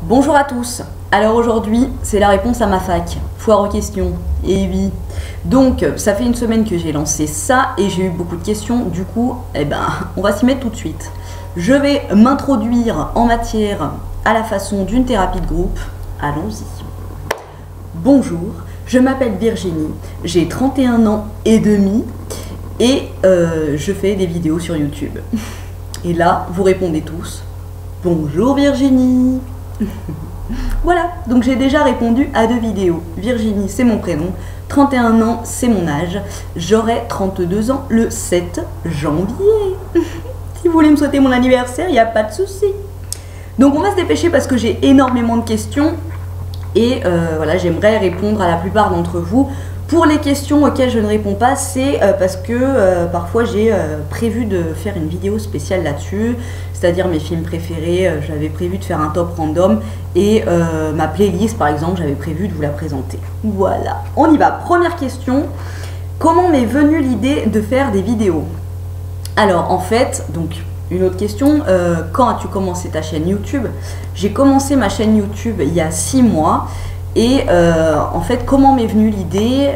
Bonjour à tous. Alors aujourd'hui, c'est la réponse à ma fac. Foire aux questions. Et oui. Donc, ça fait une semaine que j'ai lancé ça et j'ai eu beaucoup de questions. Du coup, on va s'y mettre tout de suite. Je vais m'introduire en matière à la façon d'une thérapie de groupe. Allons-y. Bonjour, je m'appelle Virginie. J'ai 31 ans et demi et je fais des vidéos sur YouTube. Et là, vous répondez tous. Bonjour Virginie. Voilà, donc j'ai déjà répondu à 2 vidéos. Virginie, c'est mon prénom. 31 ans, c'est mon âge. J'aurai 32 ans le 7 janvier. Si vous voulez me souhaiter mon anniversaire, il n'y a pas de souci. Donc on va se dépêcher parce que j'ai énormément de questions. Et voilà, j'aimerais répondre à la plupart d'entre vous. Pour les questions auxquelles je ne réponds pas, c'est parce que parfois j'ai prévu de faire une vidéo spéciale là-dessus, c'est-à-dire mes films préférés, j'avais prévu de faire un top random et ma playlist par exemple, j'avais prévu de vous la présenter. Voilà, on y va. Première question, comment m'est venue l'idée de faire des vidéos? Alors en fait, donc une autre question, quand as-tu commencé ta chaîne YouTube? J'ai commencé ma chaîne YouTube il y a 6 mois. Et en fait, comment m'est venue l'idée?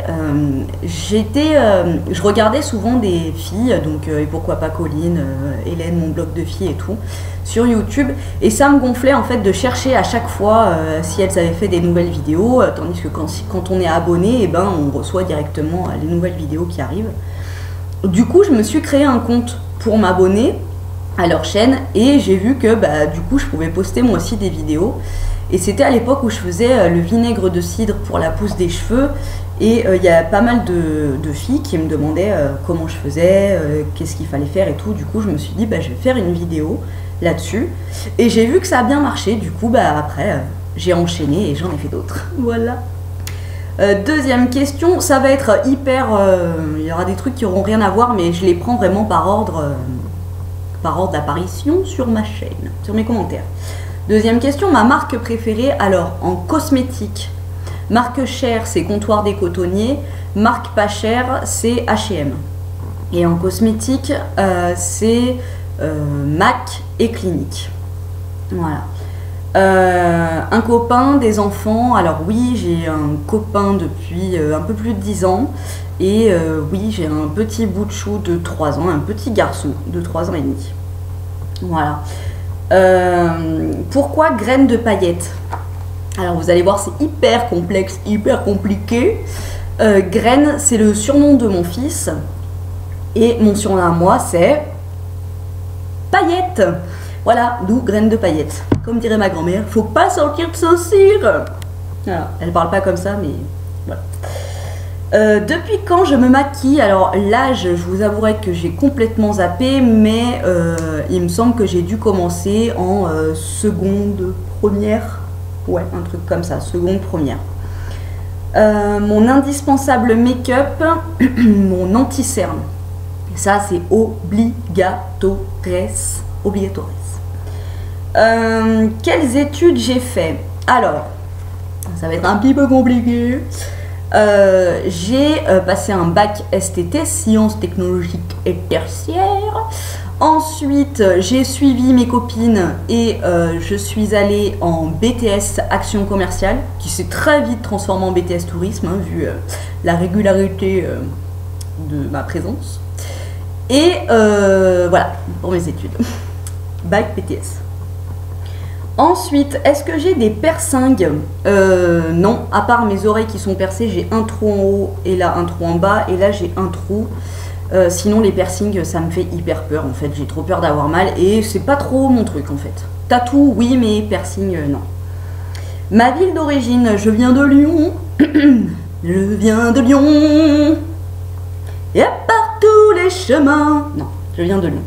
Je regardais souvent des filles, donc et pourquoi pas Colline, Hélène, mon blog de filles et tout, sur YouTube. Et ça me gonflait en fait de chercher à chaque fois si elles avaient fait des nouvelles vidéos, tandis que quand on est abonné, on reçoit directement les nouvelles vidéos qui arrivent. Du coup, je me suis créé un compte pour m'abonner à leur chaîne et j'ai vu que du coup, je pouvais poster moi aussi des vidéos. Et c'était à l'époque où je faisais le vinaigre de cidre pour la pousse des cheveux. Et il y a pas mal de filles qui me demandaient comment je faisais, qu'est-ce qu'il fallait faire et tout. Du coup, je me suis dit, je vais faire une vidéo là-dessus. Et j'ai vu que ça a bien marché. Du coup, après, j'ai enchaîné et j'en ai fait d'autres. Voilà. Deuxième question, ça va être hyper... il y aura des trucs qui n'auront rien à voir, mais je les prends vraiment par ordre d'apparition sur ma chaîne, sur mes commentaires. Deuxième question, ma marque préférée, alors en cosmétique, marque chère c'est Comptoir des Cotonniers, marque pas chère c'est H&M. Et en cosmétique, c'est MAC et Clinique. Voilà. Un copain, des enfants, alors oui j'ai un copain depuis un peu plus de 10 ans. Et oui j'ai un petit bout de chou de 3 ans, un petit garçon de 3 ans et demi. Voilà. Pourquoi graines de paillettes? Alors vous allez voir, c'est hyper complexe, hyper compliqué. Graines, c'est le surnom de mon fils. Et mon surnom à moi, c'est Paillettes. Voilà, d'où graines de paillettes. Comme dirait ma grand-mère, faut pas sortir de Saint-Cyr. Voilà, elle parle pas comme ça, mais voilà. Depuis quand je me maquille? Alors l'âge, je vous avouerai que j'ai complètement zappé, mais il me semble que j'ai dû commencer en seconde première. Ouais, un truc comme ça, seconde première. Mon indispensable make-up, mon anti-cerne. Ça c'est obligatoire. Quelles études j'ai fait? Alors, ça va être un petit peu compliqué. J'ai passé un bac STT, sciences technologiques et tertiaires. Ensuite, j'ai suivi mes copines et je suis allée en BTS Action Commerciale, qui s'est très vite transformé en BTS Tourisme, vu la régularité de ma présence. Et voilà, pour mes études. Bac BTS. Ensuite, est-ce que j'ai des piercings? Non, à part mes oreilles qui sont percées, j'ai un trou en haut et là un trou en bas, et là j'ai un trou. Sinon les piercings, ça me fait hyper peur en fait, j'ai trop peur d'avoir mal et c'est pas trop mon truc en fait. Tatou, oui, mais piercing, non. Ma ville d'origine, je viens de Lyon. Je viens de Lyon. Et par tous les chemins. Non, je viens de Lyon.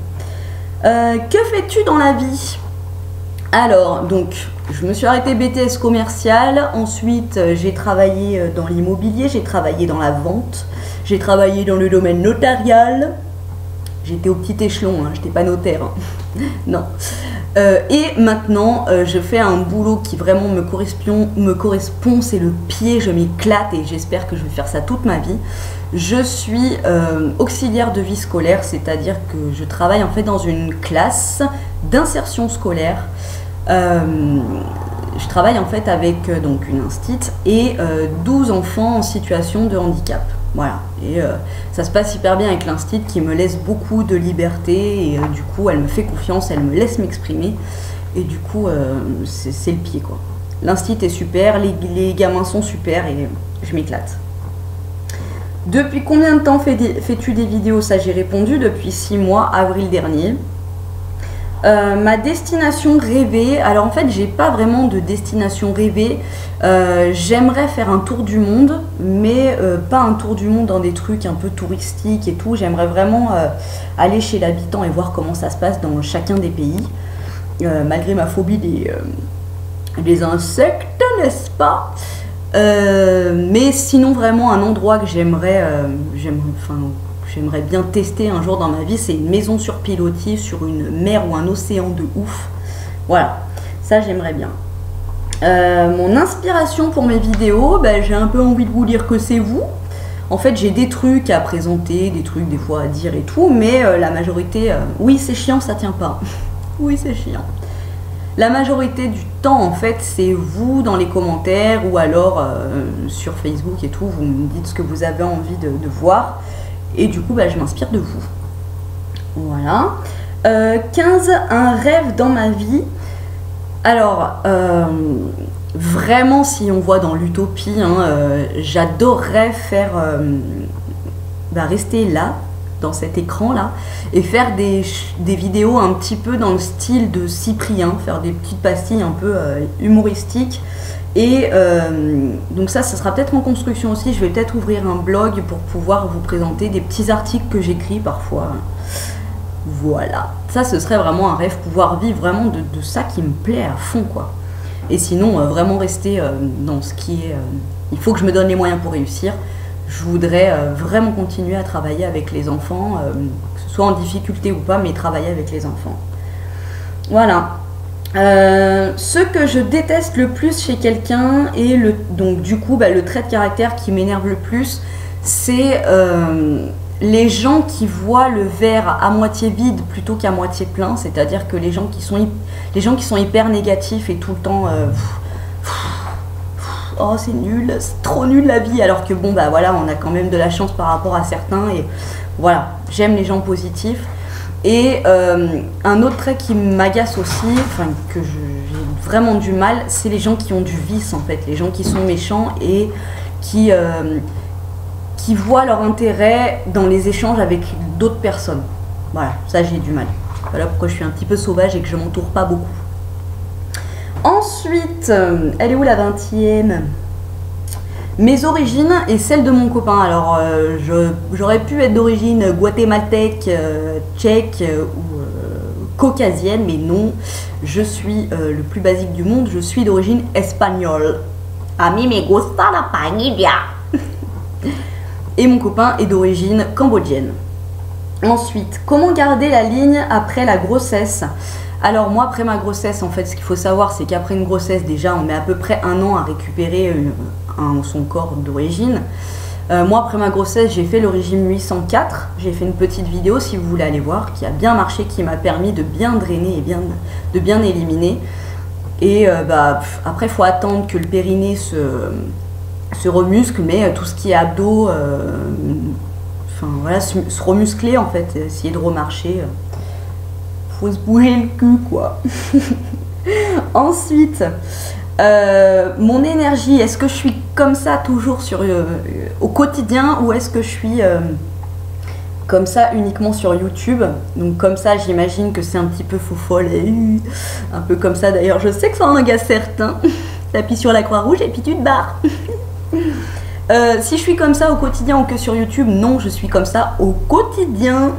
Que fais-tu dans la vie? Alors, donc, je me suis arrêtée BTS commercial, ensuite j'ai travaillé dans l'immobilier, j'ai travaillé dans la vente, j'ai travaillé dans le domaine notarial, j'étais au petit échelon, hein, j'étais pas notaire, hein. Non. Et maintenant, je fais un boulot qui vraiment me correspond, c'est le pied, je m'éclate et j'espère que je vais faire ça toute ma vie. Je suis auxiliaire de vie scolaire, c'est-à-dire que je travaille en fait dans une classe d'insertion scolaire. je travaille en fait avec donc une instite et 12 enfants en situation de handicap. Voilà, et ça se passe hyper bien avec l'instit qui me laisse beaucoup de liberté et du coup elle me fait confiance, elle me laisse m'exprimer et du coup c'est le pied quoi. L'instit est super, les gamins sont super et je m'éclate. Depuis combien de temps fais-tu des vidéos? Ça j'ai répondu, depuis 6 mois, avril dernier. Ma destination rêvée, alors en fait j'ai pas vraiment de destination rêvée, j'aimerais faire un tour du monde, mais pas un tour du monde dans des trucs un peu touristiques et tout, j'aimerais vraiment aller chez l'habitant et voir comment ça se passe dans chacun des pays, malgré ma phobie des insectes, n'est-ce pas? Mais sinon vraiment un endroit que j'aimerais bien tester un jour dans ma vie, c'est une maison sur pilotis sur une mer ou un océan de ouf. Voilà, ça j'aimerais bien. Mon inspiration pour mes vidéos, j'ai un peu envie de vous dire que c'est vous. En fait j'ai des trucs à présenter, des trucs des fois à dire et tout, mais la majorité, oui c'est chiant, ça tient pas. Oui c'est chiant. La majorité du temps, en fait, c'est vous dans les commentaires ou alors sur Facebook et tout, vous me dites ce que vous avez envie de voir. Et du coup, je m'inspire de vous. Voilà. 15, un rêve dans ma vie. Alors, vraiment, si on voit dans l'utopie, j'adorerais faire... rester là, dans cet écran-là, et faire des vidéos un petit peu dans le style de Cyprien, faire des petites pastilles un peu humoristiques. Et donc ça sera peut-être en construction aussi, je vais peut-être ouvrir un blog pour pouvoir vous présenter des petits articles que j'écris parfois. Voilà, ça ce serait vraiment un rêve, pouvoir vivre vraiment de ça qui me plaît à fond quoi. Et sinon vraiment rester dans ce qui est... il faut que je me donne les moyens pour réussir. Je voudrais vraiment continuer à travailler avec les enfants, que ce soit en difficulté ou pas, mais travailler avec les enfants. Voilà. Ce que je déteste le plus chez quelqu'un et donc du coup le trait de caractère qui m'énerve le plus, c'est les gens qui voient le verre à moitié vide plutôt qu'à moitié plein, c'est-à-dire que les gens qui sont hyper négatifs et tout le temps oh c'est nul, c'est trop nul la vie, alors que bon voilà, on a quand même de la chance par rapport à certains et voilà, j'aime les gens positifs. Et un autre trait qui m'agace aussi, que j'ai vraiment du mal, c'est les gens qui ont du vice en fait, les gens qui sont méchants et qui voient leur intérêt dans les échanges avec d'autres personnes. Voilà, ça j'ai du mal. Voilà pourquoi je suis un petit peu sauvage et que je m'entoure pas beaucoup. Ensuite, elle est où la 20e? Mes origines et celles de mon copain. Alors, j'aurais pu être d'origine guatémaltèque, tchèque ou caucasienne, mais non, je suis le plus basique du monde, je suis d'origine espagnole. A mí me gusta la paella. Et mon copain est d'origine cambodgienne. Ensuite, comment garder la ligne après la grossesse? Alors moi, après ma grossesse, en fait, ce qu'il faut savoir, c'est qu'après une grossesse, déjà, on met à peu près 1 an à récupérer son corps d'origine. Moi, après ma grossesse, j'ai fait le régime 804. J'ai fait une petite vidéo, si vous voulez aller voir, qui a bien marché, qui m'a permis de bien drainer et de bien éliminer. Et après, il faut attendre que le périnée se remuscle, mais tout ce qui est abdos, voilà, se remuscler, en fait, essayer de remarcher. Faut se bouger le cul quoi. Ensuite, mon énergie, est-ce que je suis comme ça toujours au quotidien ou est-ce que je suis comme ça uniquement sur YouTube? Donc comme ça j'imagine que c'est un petit peu faux folle, un peu comme ça d'ailleurs, je sais que ça en agace certains. T'appuies sur la croix rouge et puis tu te barres. Si je suis comme ça au quotidien ou que sur YouTube, non, je suis comme ça au quotidien.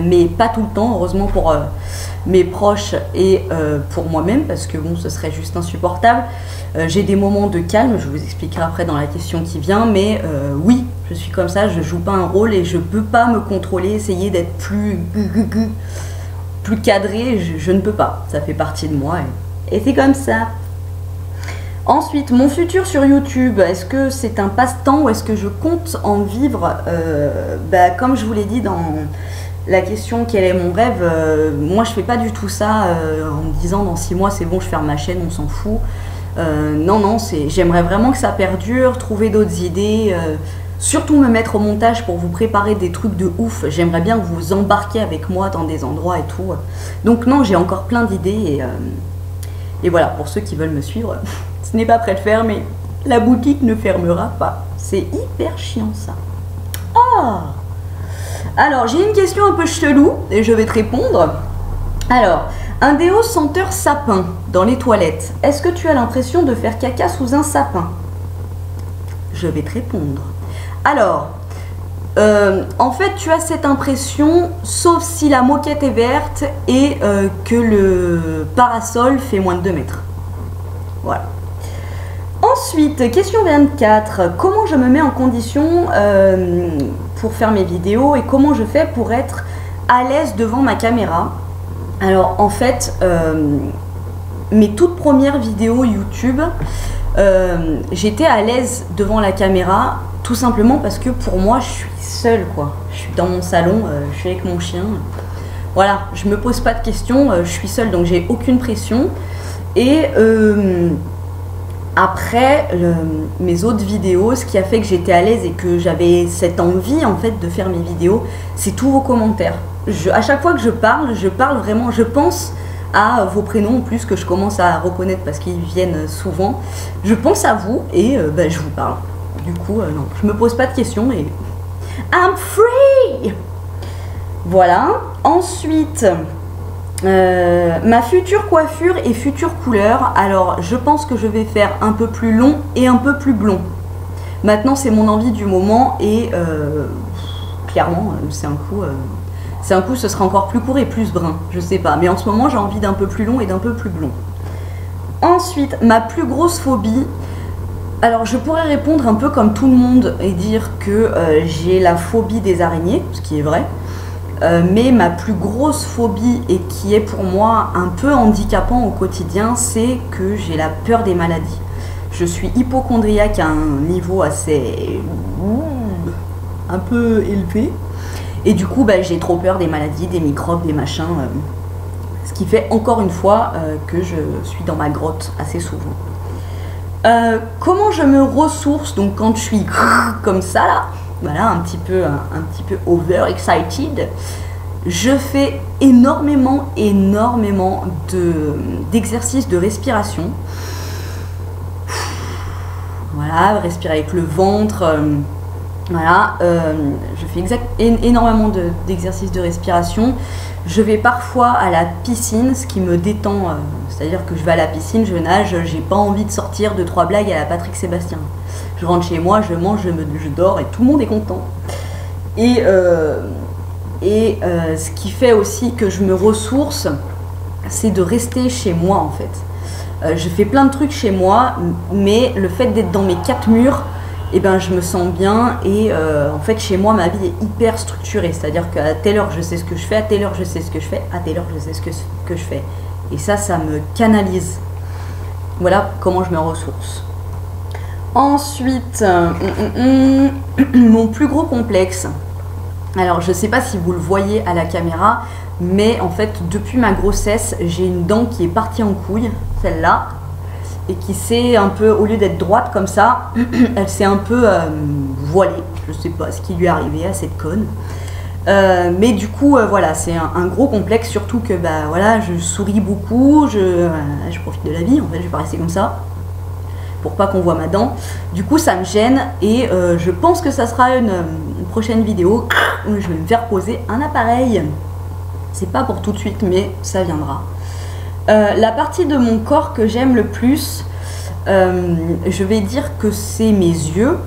Mais pas tout le temps, heureusement pour mes proches et pour moi-même, parce que bon, ce serait juste insupportable. J'ai des moments de calme, je vous expliquerai après dans la question qui vient, mais oui, je suis comme ça, je joue pas un rôle et je peux pas me contrôler, essayer d'être plus cadré, je ne peux pas, ça fait partie de moi et c'est comme ça. Ensuite, mon futur sur YouTube, est-ce que c'est un passe-temps ou est-ce que je compte en vivre? Comme je vous l'ai dit la question quel est mon rêve, moi je fais pas du tout ça en me disant dans 6 mois c'est bon je ferme ma chaîne, on s'en fout. Non, j'aimerais vraiment que ça perdure, trouver d'autres idées, surtout me mettre au montage pour vous préparer des trucs de ouf. J'aimerais bien que vous vous embarquiez avec moi dans des endroits et tout. Donc non, j'ai encore plein d'idées et voilà, pour ceux qui veulent me suivre, ce n'est pas prêt de fermer. La boutique ne fermera pas. C'est hyper chiant ça. Ah! Alors, j'ai une question un peu chelou et je vais te répondre. Alors, un déo senteur sapin dans les toilettes. Est-ce que tu as l'impression de faire caca sous un sapin? Je vais te répondre. Alors, en fait, tu as cette impression, sauf si la moquette est verte et que le parasol fait moins de 2 mètres. Voilà. Ensuite, question 24. Comment je me mets en condition pour faire mes vidéos et comment je fais pour être à l'aise devant ma caméra? Alors, en fait, mes toutes premières vidéos YouTube, j'étais à l'aise devant la caméra tout simplement parce que pour moi, je suis seule, quoi. Je suis dans mon salon, je suis avec mon chien. Voilà, je me pose pas de questions, je suis seule, donc j'ai aucune pression. Et après, mes autres vidéos, ce qui a fait que j'étais à l'aise et que j'avais cette envie en fait de faire mes vidéos, c'est tous vos commentaires. À chaque fois que je parle vraiment, je pense à vos prénoms en plus que je commence à reconnaître parce qu'ils viennent souvent. Je pense à vous et je vous parle. Du coup, non, je me pose pas de questions et I'm free. Voilà. Ensuite, ma future coiffure et future couleur. Alors, je pense que je vais faire un peu plus long et un peu plus blond. Maintenant, c'est mon envie du moment et clairement, c'est un coup, ce sera encore plus court et plus brun. Je sais pas, mais en ce moment, j'ai envie d'un peu plus long et d'un peu plus blond. Ensuite, ma plus grosse phobie. Alors, je pourrais répondre un peu comme tout le monde et dire que j'ai la phobie des araignées, ce qui est vrai. Mais ma plus grosse phobie et qui est pour moi un peu handicapant au quotidien, c'est que j'ai la peur des maladies. Je suis hypocondriaque à un niveau assez un peu élevé et du coup j'ai trop peur des maladies, des microbes, des machins, ce qui fait encore une fois que je suis dans ma grotte assez souvent. Comment je me ressource donc quand je suis comme ça là, voilà, un petit peu over excited, je fais énormément d'exercices de respiration. Voilà, respirer avec le ventre. Voilà, je fais énormément d'exercices de respiration. Je vais parfois à la piscine, ce qui me détend. C'est-à-dire que je vais à la piscine, je nage, j'ai pas envie de sortir 2-3 blagues à la Patrick Sébastien. Je rentre chez moi, je mange, je dors et tout le monde est content. Et ce qui fait aussi que je me ressource, c'est de rester chez moi en fait. Je fais plein de trucs chez moi, mais le fait d'être dans mes 4 murs, eh ben, je me sens bien et en fait chez moi ma vie est hyper structurée. C'est-à-dire qu'à telle heure je sais ce que je fais, à telle heure je sais ce que je fais, à telle heure je sais ce que je fais. Et ça me canalise. Voilà comment je me ressource. Ensuite, mon plus gros complexe. Alors, je ne sais pas si vous le voyez à la caméra, mais en fait, depuis ma grossesse, j'ai une dent qui est partie en couille, celle-là, et qui s'est un peu, au lieu d'être droite comme ça, elle s'est un peu voilée. Je ne sais pas ce qui lui est arrivé à cette conne. Mais du coup, voilà, c'est un gros complexe, surtout que voilà, je souris beaucoup, je profite de la vie, en fait, je vais pas rester comme ça. Pour pas qu'on voit ma dent. Du coup, ça me gêne et je pense que ça sera une prochaine vidéo où je vais me faire poser un appareil. C'est pas pour tout de suite, mais ça viendra. La partie de mon corps que j'aime le plus, je vais dire que c'est mes yeux.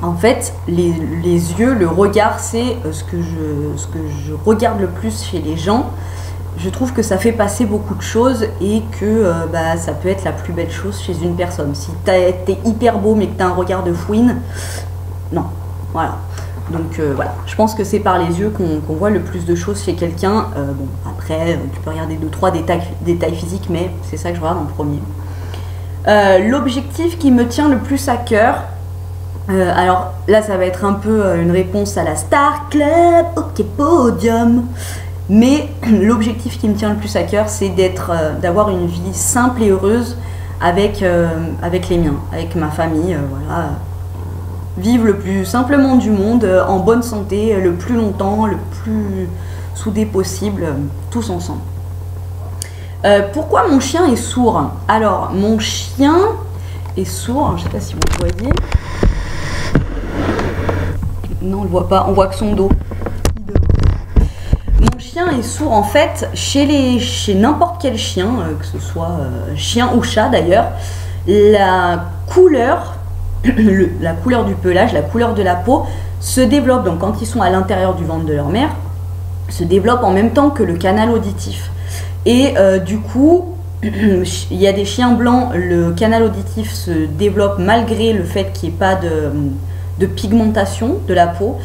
En fait, les yeux, le regard, c'est ce que je regarde le plus chez les gens. Je trouve que ça fait passer beaucoup de choses et que ça peut être la plus belle chose chez une personne. Si t'es hyper beau mais que t'as un regard de fouine, non, voilà. Donc voilà, je pense que c'est par les yeux qu'on voit le plus de choses chez quelqu'un. Bon, après, tu peux regarder 2-3 détails physiques, mais c'est ça que je regarde en premier. L'objectif qui me tient le plus à cœur, Alors là, ça va être un peu une réponse à la Star Club, ok podium. Mais l'objectif qui me tient le plus à cœur, c'est d'avoir une vie simple et heureuse avec les miens, avec ma famille, voilà. Vivre le plus simplement du monde, en bonne santé, le plus longtemps, le plus soudé possible, tous ensemble. Pourquoi mon chien est sourd? Alors, mon chien est sourd, je ne sais pas si vous le voyez. Non, on ne le voit pas, on voit que son dos. Mon chien est sourd en fait chez n'importe quel chien, que ce soit chien ou chat d'ailleurs. La couleur, la couleur du pelage, la couleur de la peau se développe, donc quand ils sont à l'intérieur du ventre de leur mère, se développe en même temps que le canal auditif. Et du coup, il y a des chiens blancs, le canal auditif se développe malgré le fait qu'il n'y ait pas de pigmentation de la peau.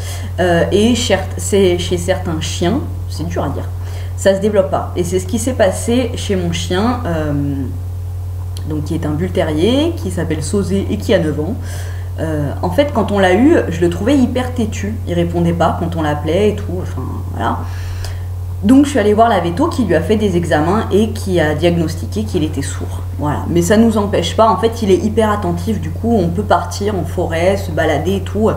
Et chez certains chiens, c'est dur à dire, ça se développe pas. Et c'est ce qui s'est passé chez mon chien, donc qui est un bull terrier, qui s'appelle Sosé et qui a 9 ans. En fait, quand on l'a eu, je le trouvais hyper têtu. Il répondait pas quand on l'appelait et tout. Enfin, voilà. Donc je suis allée voir la véto qui lui a fait des examens et qui a diagnostiqué qu'il était sourd. Voilà. Mais ça ne nous empêche pas. En fait, il est hyper attentif. Du coup, on peut partir en forêt, se balader et tout.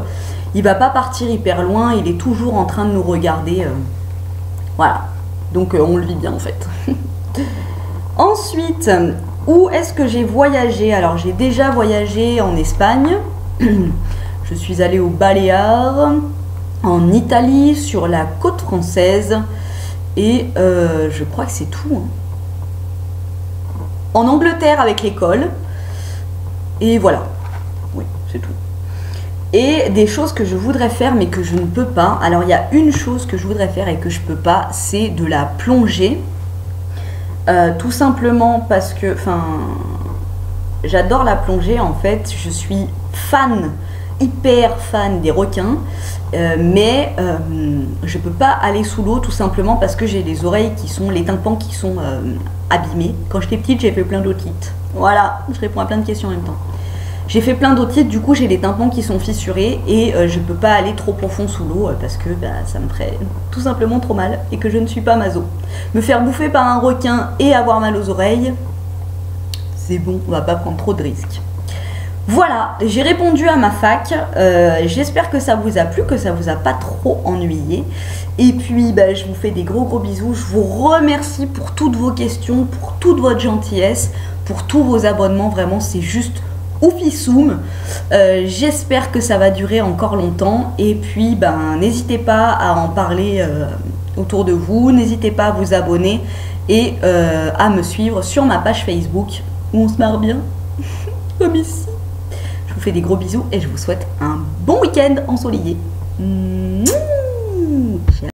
Il va pas partir hyper loin. Il est toujours en train de nous regarder. Voilà. Donc on le vit bien en fait. Ensuite, où est-ce que j'ai voyagé? Alors j'ai déjà voyagé en Espagne. Je suis allée aux Baléares, en Italie, sur la côte française. Et je crois que c'est tout. Hein. En Angleterre avec l'école. Et voilà. Oui, c'est tout. Et des choses que je voudrais faire mais que je ne peux pas. Alors il y a une chose que je voudrais faire et que je peux pas, c'est de la plongée. Tout simplement parce que, j'adore la plongée en fait. Je suis fan, hyper fan des requins. Mais je peux pas aller sous l'eau tout simplement parce que j'ai les oreilles les tympans qui sont abîmés. Quand j'étais petite, j'ai fait plein d'otite. Voilà, je réponds à plein de questions en même temps. J'ai fait plein d'otite, du coup j'ai les tympans qui sont fissurés et je peux pas aller trop profond sous l'eau parce que ça me ferait tout simplement trop mal et que je ne suis pas maso. Me faire bouffer par un requin et avoir mal aux oreilles, c'est bon, on va pas prendre trop de risques. Voilà, j'ai répondu à ma fac, j'espère que ça vous a plu, que ça vous a pas trop ennuyé. Et puis je vous fais des gros bisous, je vous remercie pour toutes vos questions, pour toute votre gentillesse, pour tous vos abonnements, vraiment c'est juste oufissoum. J'espère que ça va durer encore longtemps et puis n'hésitez pas à en parler autour de vous, n'hésitez pas à vous abonner et à me suivre sur ma page Facebook où on se marre bien, comme ici. Je vous fais des gros bisous et je vous souhaite un bon week-end ensoleillé.